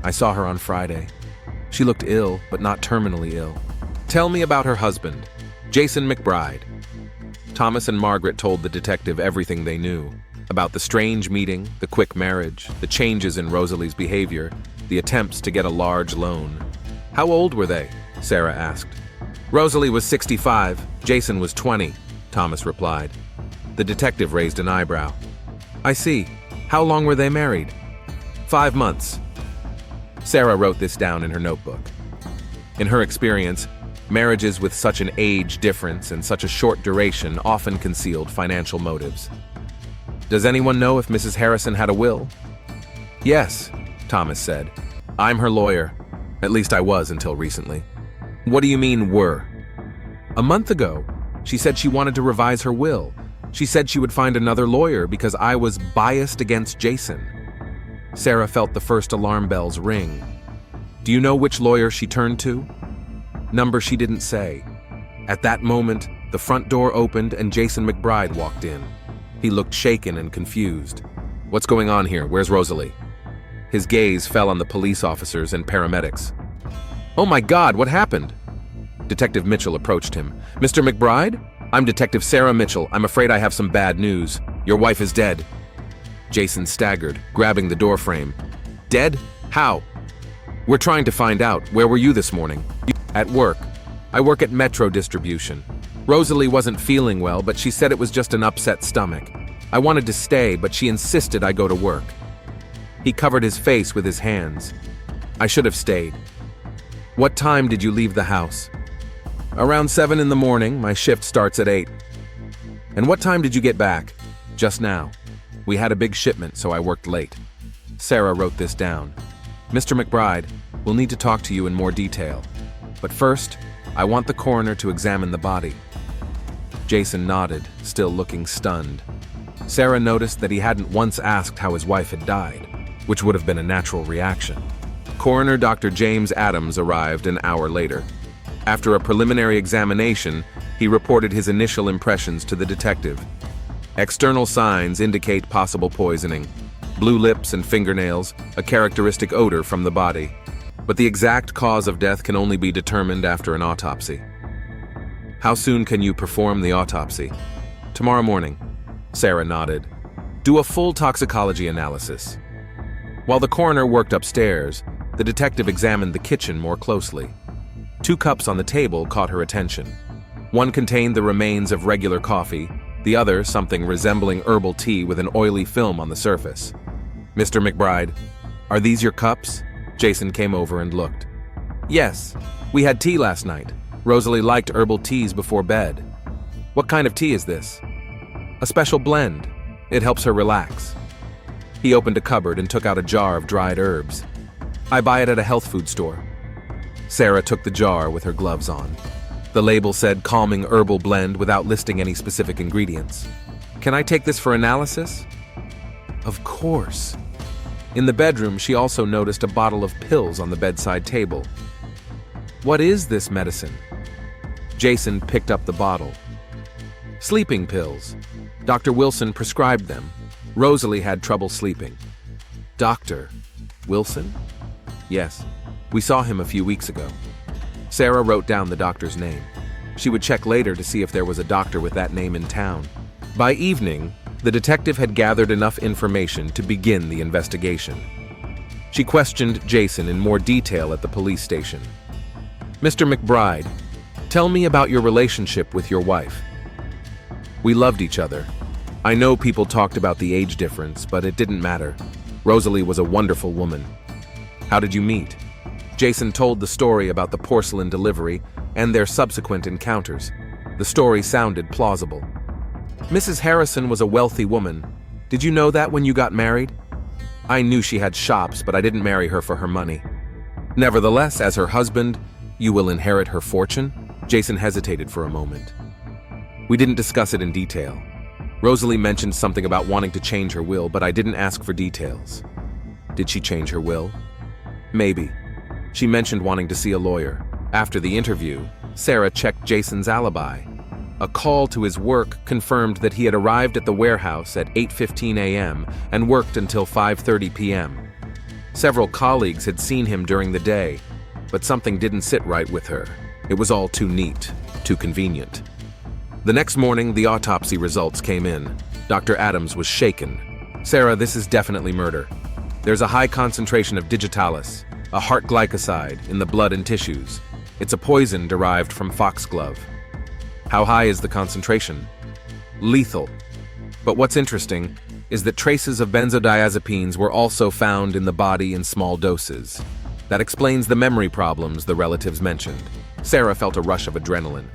"I saw her on Friday. She looked ill, but not terminally ill." "Tell me about her husband, Jason McBride." Thomas and Margaret told the detective everything they knew about the strange meeting, the quick marriage, the changes in Rosalie's behavior, the attempts to get a large loan. "How old were they?" Sarah asked. "Rosalie was 65, Jason was 20, Thomas replied. The detective raised an eyebrow. "I see. How long were they married?" 5 months. Sarah wrote this down in her notebook. In her experience, marriages with such an age difference and such a short duration often concealed financial motives. "Does anyone know if Mrs. Harrison had a will?" "Yes," Thomas said. "I'm her lawyer. At least I was until recently." "What do you mean, were?" "A month ago, she said she wanted to revise her will. She said she would find another lawyer because I was biased against Jason." Sarah felt the first alarm bells ring. "Do you know which lawyer she turned to?" "Number she didn't say." At that moment, the front door opened and Jason McBride walked in. He looked shaken and confused. "What's going on here? Where's Rosalie?" His gaze fell on the police officers and paramedics. "Oh my God, what happened?" Detective Mitchell approached him. "Mr. McBride? I'm Detective Sarah Mitchell. I'm afraid I have some bad news. Your wife is dead." Jason staggered, grabbing the doorframe. "Dead? How?" "We're trying to find out. Where were you this morning?" "At work. I work at Metro Distribution. Rosalie wasn't feeling well, but she said it was just an upset stomach. I wanted to stay, but she insisted I go to work." He covered his face with his hands. "I should have stayed." What time did you leave the house? Around 7 in the morning. My shift starts at 8. And what time did you get back? Just now. We had a big shipment, so I worked late. Sarah wrote this down. Mr. McBride, we'll need to talk to you in more detail. But first, I want the coroner to examine the body. Jason nodded, still looking stunned. Sarah noticed that he hadn't once asked how his wife had died, which would have been a natural reaction. Coroner Dr. James Adams arrived an hour later. After a preliminary examination, he reported his initial impressions to the detective. External signs indicate possible poisoning. Blue lips and fingernails, a characteristic odor from the body. But the exact cause of death can only be determined after an autopsy. How soon can you perform the autopsy? Tomorrow morning. Sarah nodded. Do a full toxicology analysis. While the coroner worked upstairs, the detective examined the kitchen more closely. 2 cups on the table caught her attention. One contained the remains of regular coffee, the other something resembling herbal tea with an oily film on the surface. Mr. McBride, are these your cups? Jason came over and looked. Yes, we had tea last night. Rosalie liked herbal teas before bed. What kind of tea is this? A special blend. It helps her relax. He opened a cupboard and took out a jar of dried herbs. I buy it at a health food store. Sarah took the jar with her gloves on. The label said calming herbal blend without listing any specific ingredients. Can I take this for analysis? Of course. In the bedroom, she also noticed a bottle of pills on the bedside table. What is this medicine? Jason picked up the bottle. Sleeping pills. Dr. Wilson prescribed them. Rosalie had trouble sleeping. Dr. Wilson? Yes, we saw him a few weeks ago. Sarah wrote down the doctor's name. She would check later to see if there was a doctor with that name in town. By evening, the detective had gathered enough information to begin the investigation. She questioned Jason in more detail at the police station. Mr. McBride, tell me about your relationship with your wife. We loved each other. I know people talked about the age difference, but it didn't matter. Rosalie was a wonderful woman. How did you meet? Jason told the story about the porcelain delivery and their subsequent encounters. The story sounded plausible. Mrs. Harrison was a wealthy woman. Did you know that when you got married? I knew she had shops, but I didn't marry her for her money. Nevertheless, as her husband, you will inherit her fortune? Jason hesitated for a moment. We didn't discuss it in detail. Rosalie mentioned something about wanting to change her will, but I didn't ask for details. Did she change her will? Maybe. She mentioned wanting to see a lawyer. After the interview, Sarah checked Jason's alibi. A call to his work confirmed that he had arrived at the warehouse at 8:15 a.m. and worked until 5:30 p.m. Several colleagues had seen him during the day, but something didn't sit right with her. It was all too neat, too convenient. The next morning, the autopsy results came in. Dr. Adams was shaken. Sarah, this is definitely murder. There's a high concentration of digitalis, a heart glycoside, in the blood and tissues. It's a poison derived from foxglove. How high is the concentration? Lethal. But what's interesting is that traces of benzodiazepines were also found in the body in small doses. That explains the memory problems the relatives mentioned. Sarah felt a rush of adrenaline.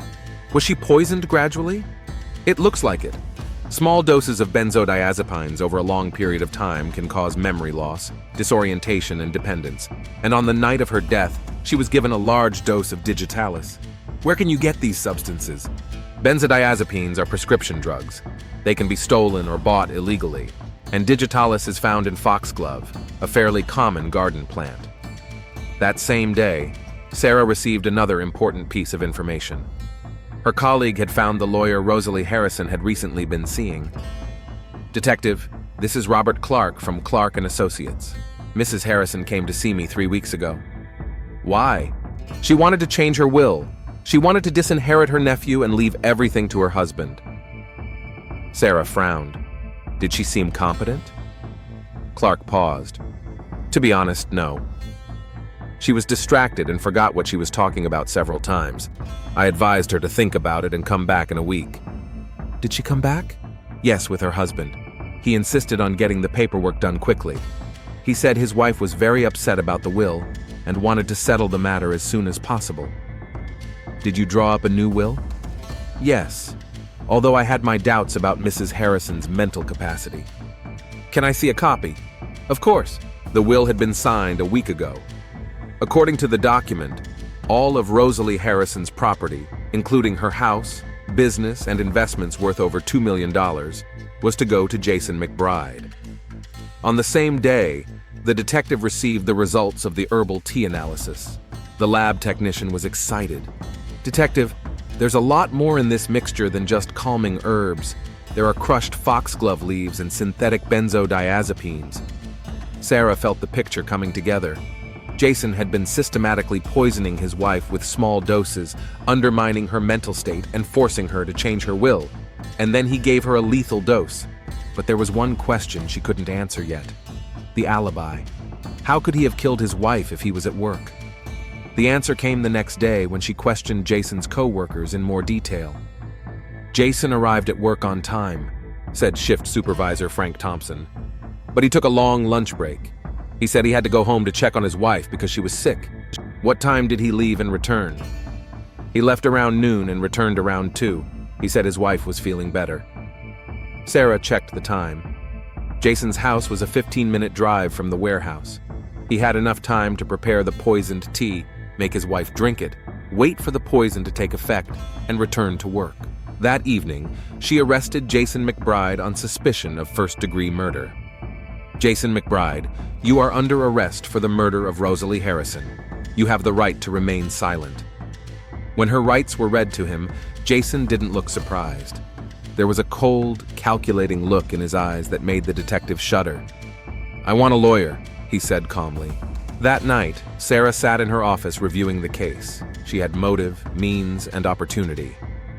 Was she poisoned gradually? It looks like it. Small doses of benzodiazepines over a long period of time can cause memory loss, disorientation, and dependence. And on the night of her death, she was given a large dose of digitalis. Where can you get these substances? Benzodiazepines are prescription drugs. They can be stolen or bought illegally. And digitalis is found in foxglove, a fairly common garden plant. That same day, Sarah received another important piece of information. Her colleague had found the lawyer Rosalie Harrison had recently been seeing. Detective, this is Robert Clark from Clark & Associates. Mrs. Harrison came to see me 3 weeks ago. Why? She wanted to change her will. She wanted to disinherit her nephew and leave everything to her husband. Sarah frowned. Did she seem competent? Clark paused. To be honest, no. She was distracted and forgot what she was talking about several times. I advised her to think about it and come back in a week. Did she come back? Yes, with her husband. He insisted on getting the paperwork done quickly. He said his wife was very upset about the will, and wanted to settle the matter as soon as possible. Did you draw up a new will? Yes, although I had my doubts about Mrs. Harrison's mental capacity. Can I see a copy? Of course. The will had been signed a week ago. According to the document, all of Rosalie Harrison's property, including her house, business, and investments worth over $2 million, was to go to Jason McBride. On the same day, the detective received the results of the herbal tea analysis. The lab technician was excited. "Detective, there's a lot more in this mixture than just calming herbs. There are crushed foxglove leaves and synthetic benzodiazepines." Sarah felt the picture coming together. Jason had been systematically poisoning his wife with small doses, undermining her mental state and forcing her to change her will. And then he gave her a lethal dose. But there was one question she couldn't answer yet. The alibi. How could he have killed his wife if he was at work? The answer came the next day when she questioned Jason's co-workers in more detail. "Jason arrived at work on time," said shift supervisor Frank Thompson. "But he took a long lunch break. He said he had to go home to check on his wife because she was sick." "What time did he leave and return?" "He left around noon and returned around 2. He said his wife was feeling better." Sarah checked the time. Jason's house was a 15-minute drive from the warehouse. He had enough time to prepare the poisoned tea, make his wife drink it, wait for the poison to take effect, and return to work. That evening, she arrested Jason McBride on suspicion of first-degree murder. "Jason McBride, you are under arrest for the murder of Rosalie Harrison. You have the right to remain silent." When her rights were read to him, Jason didn't look surprised. There was a cold, calculating look in his eyes that made the detective shudder. "I want a lawyer," he said calmly. That night, Sarah sat in her office reviewing the case. She had motive, means, and opportunity.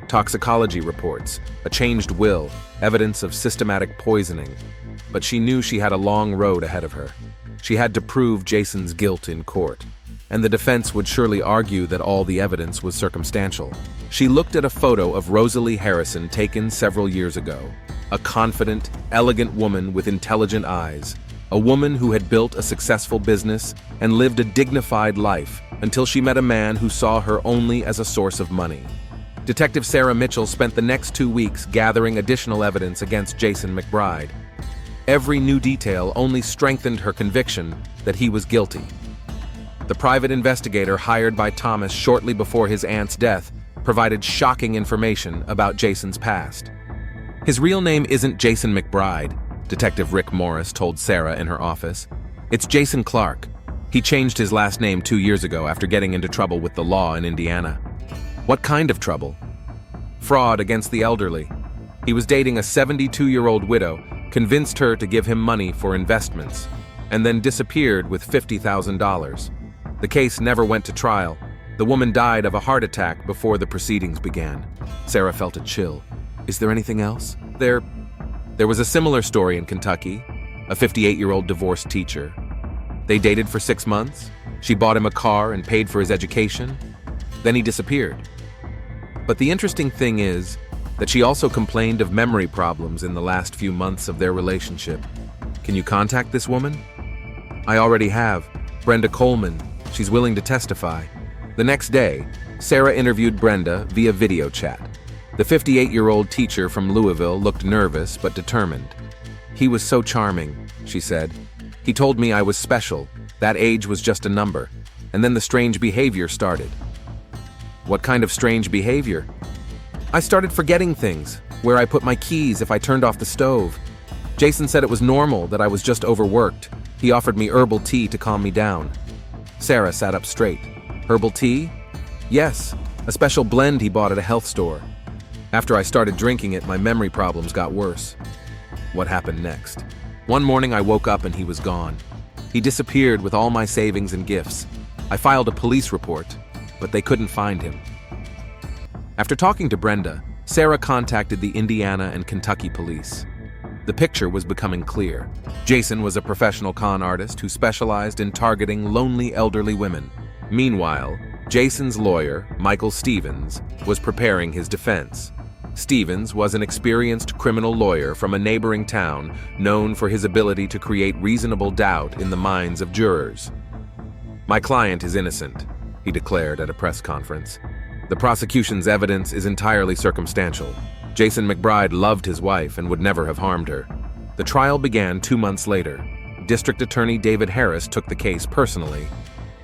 Toxicology reports, a changed will, evidence of systematic poisoning. But she knew she had a long road ahead of her. She had to prove Jason's guilt in court, and the defense would surely argue that all the evidence was circumstantial. She looked at a photo of Rosalie Harrison taken several years ago. A confident, elegant woman with intelligent eyes. A woman who had built a successful business and lived a dignified life until she met a man who saw her only as a source of money. Detective Sarah Mitchell spent the next 2 weeks gathering additional evidence against Jason McBride. Every new detail only strengthened her conviction that he was guilty. The private investigator hired by Thomas shortly before his aunt's death provided shocking information about Jason's past. "His real name isn't Jason McBride," Detective Rick Morris told Sarah in her office. "It's Jason Clark. He changed his last name 2 years ago after getting into trouble with the law in Indiana." "What kind of trouble?" "Fraud against the elderly. He was dating a 72-year-old widow, convinced her to give him money for investments, and then disappeared with $50,000. The case never went to trial. The woman died of a heart attack before the proceedings began." Sarah felt a chill. "Is there anything else?" There was a similar story in Kentucky, a 58-year-old divorced teacher. They dated for 6 months. She bought him a car and paid for his education. Then he disappeared. But the interesting thing is that she also complained of memory problems in the last few months of their relationship. "Can you contact this woman?" "I already have. Brenda Coleman. She's willing to testify." The next day, Sarah interviewed Brenda via video chat. The 58-year-old teacher from Louisville looked nervous but determined. "He was so charming," she said. "He told me I was special. That age was just a number. And then the strange behavior started." "What kind of strange behavior?" "I started forgetting things, where I put my keys if I turned off the stove. Jason said it was normal, that I was just overworked. He offered me herbal tea to calm me down." Sarah sat up straight. "Herbal tea?" "Yes, a special blend he bought at a health store. After I started drinking it, my memory problems got worse." "What happened next?" "One morning I woke up and he was gone. He disappeared with all my savings and gifts. I filed a police report, but they couldn't find him." After talking to Brenda, Sarah contacted the Indiana and Kentucky police. The picture was becoming clear. Jason was a professional con artist who specialized in targeting lonely elderly women. Meanwhile, Jason's lawyer, Michael Stevens, was preparing his defense. Stevens was an experienced criminal lawyer from a neighboring town known for his ability to create reasonable doubt in the minds of jurors. "My client is innocent," he declared at a press conference. "The prosecution's evidence is entirely circumstantial. Jason McBride loved his wife and would never have harmed her." The trial began 2 months later. District Attorney David Harris took the case personally.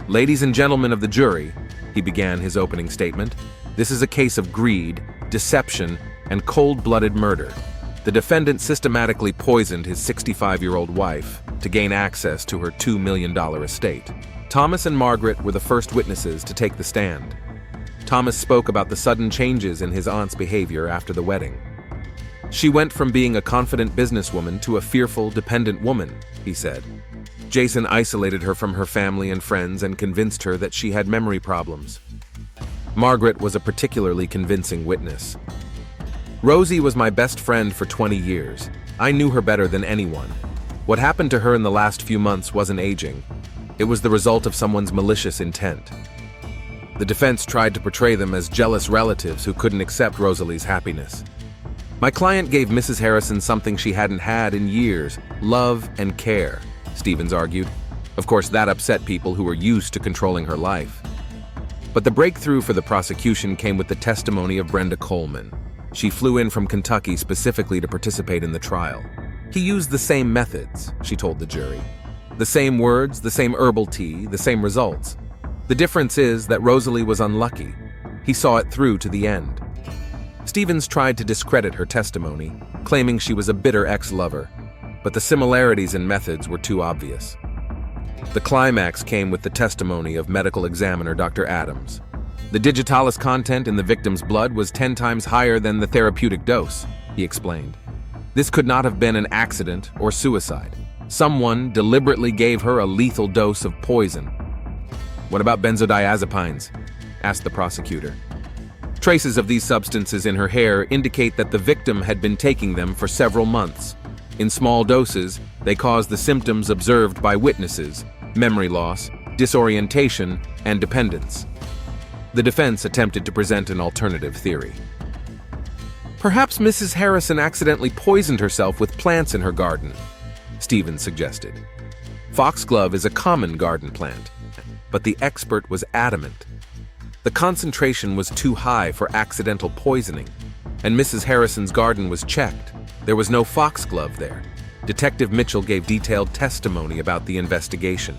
"Ladies and gentlemen of the jury," he began his opening statement, "this is a case of greed, deception, and cold-blooded murder. The defendant systematically poisoned his 65-year-old wife to gain access to her $2 million estate." Thomas and Margaret were the first witnesses to take the stand. Thomas spoke about the sudden changes in his aunt's behavior after the wedding. "She went from being a confident businesswoman to a fearful, dependent woman," he said. "Jason isolated her from her family and friends and convinced her that she had memory problems." Margaret was a particularly convincing witness. "Rosie was my best friend for 20 years. I knew her better than anyone. What happened to her in the last few months wasn't aging. It was the result of someone's malicious intent." The defense tried to portray them as jealous relatives who couldn't accept Rosalie's happiness. "My client gave Mrs. Harrison something she hadn't had in years: love and care," Stevens argued. Of course, that upset people who were used to controlling her life. But the breakthrough for the prosecution came with the testimony of Brenda Coleman. She flew in from Kentucky specifically to participate in the trial. "He used the same methods," she told the jury. "The same words, the same herbal tea, the same results. The difference is that Rosalie was unlucky. He saw it through to the end." Stevens tried to discredit her testimony, claiming she was a bitter ex-lover, but the similarities in methods were too obvious. The climax came with the testimony of medical examiner Dr. Adams. "The digitalis content in the victim's blood was 10 times higher than the therapeutic dose," he explained. "This could not have been an accident or suicide. Someone deliberately gave her a lethal dose of poison." "What about benzodiazepines?" asked the prosecutor. "Traces of these substances in her hair indicate that the victim had been taking them for several months. In small doses, they cause the symptoms observed by witnesses: memory loss, disorientation, and dependence." The defense attempted to present an alternative theory. "Perhaps Mrs. Harrison accidentally poisoned herself with plants in her garden," Stevens suggested. Foxglove is a common garden plant, but the expert was adamant. The concentration was too high for accidental poisoning, and Mrs. Harrison's garden was checked. There was no foxglove there. Detective Mitchell gave detailed testimony about the investigation.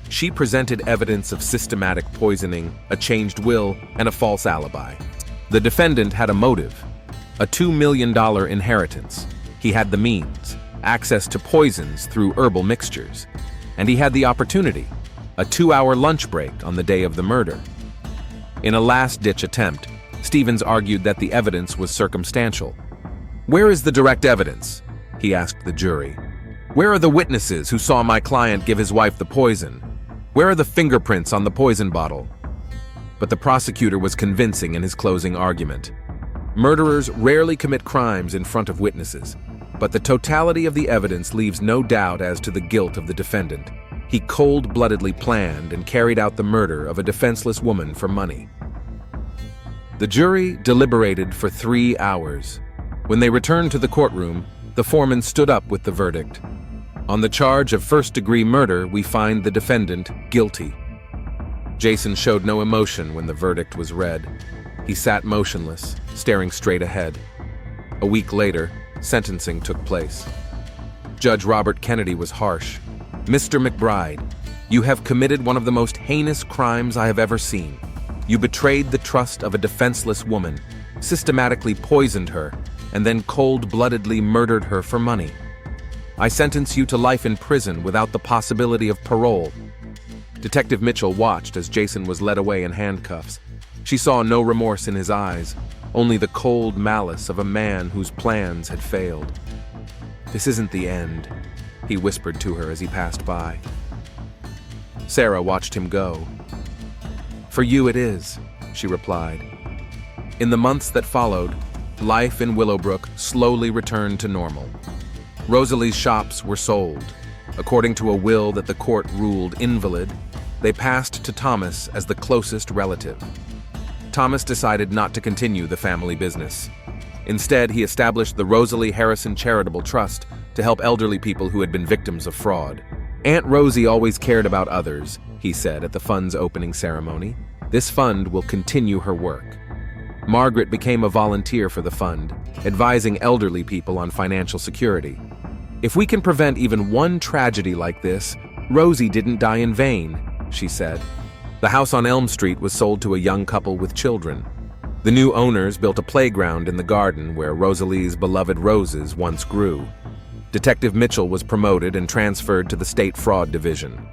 She presented evidence of systematic poisoning, a changed will, and a false alibi. The defendant had a motive: a $2 million inheritance. He had the means, access to poisons through herbal mixtures, and he had the opportunity: a 2-hour lunch break on the day of the murder. In a last-ditch attempt, Stevens argued that the evidence was circumstantial. "Where is the direct evidence?" he asked the jury. "Where are the witnesses who saw my client give his wife the poison? Where are the fingerprints on the poison bottle?" But the prosecutor was convincing in his closing argument. Murderers rarely commit crimes in front of witnesses, but the totality of the evidence leaves no doubt as to the guilt of the defendant. He cold-bloodedly planned and carried out the murder of a defenseless woman for money. The jury deliberated for 3 hours. When they returned to the courtroom, the foreman stood up with the verdict. "On the charge of first-degree murder, we find the defendant guilty." Jason showed no emotion when the verdict was read. He sat motionless, staring straight ahead. A week later, sentencing took place. Judge Robert Kennedy was harsh. "Mr. McBride, you have committed one of the most heinous crimes I have ever seen. You betrayed the trust of a defenseless woman, systematically poisoned her, and then cold-bloodedly murdered her for money. I sentence you to life in prison without the possibility of parole." Detective Mitchell watched as Jason was led away in handcuffs. She saw no remorse in his eyes, only the cold malice of a man whose plans had failed. "This isn't the end," he whispered to her as he passed by. Sarah watched him go. "For you it is," she replied. In the months that followed, life in Willowbrook slowly returned to normal. Rosalie's shops were sold. According to a will that the court ruled invalid, they passed to Thomas as the closest relative. Thomas decided not to continue the family business. Instead, he established the Rosalie Harrison Charitable Trust to help elderly people who had been victims of fraud. Aunt Rosie always cared about others, he said at the fund's opening ceremony. This fund will continue her work. Margaret became a volunteer for the fund, advising elderly people on financial security. If we can prevent even one tragedy like this, Rosie didn't die in vain, she said. The house on Elm Street was sold to a young couple with children. The new owners built a playground in the garden where Rosalie's beloved roses once grew. Detective Mitchell was promoted and transferred to the State Fraud Division.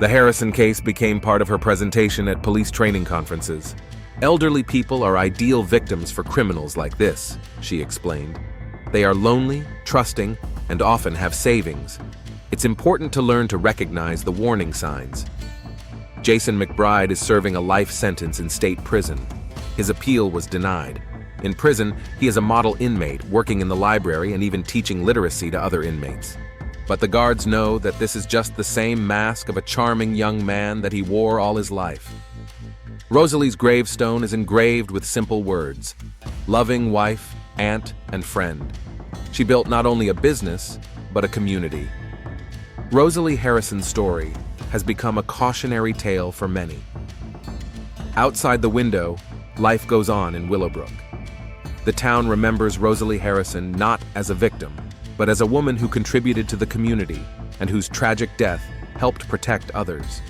The Harrison case became part of her presentation at police training conferences. Elderly people are ideal victims for criminals like this, she explained. They are lonely, trusting, and often have savings. It's important to learn to recognize the warning signs. Jason McBride is serving a life sentence in state prison. His appeal was denied. In prison, he is a model inmate, working in the library and even teaching literacy to other inmates. But the guards know that this is just the same mask of a charming young man that he wore all his life. Rosalie's gravestone is engraved with simple words: loving wife, aunt, and friend. She built not only a business, but a community. Rosalie Harrison's story has become a cautionary tale for many. Outside the window, life goes on in Willowbrook. The town remembers Rosalie Harrison not as a victim, but as a woman who contributed to the community and whose tragic death helped protect others.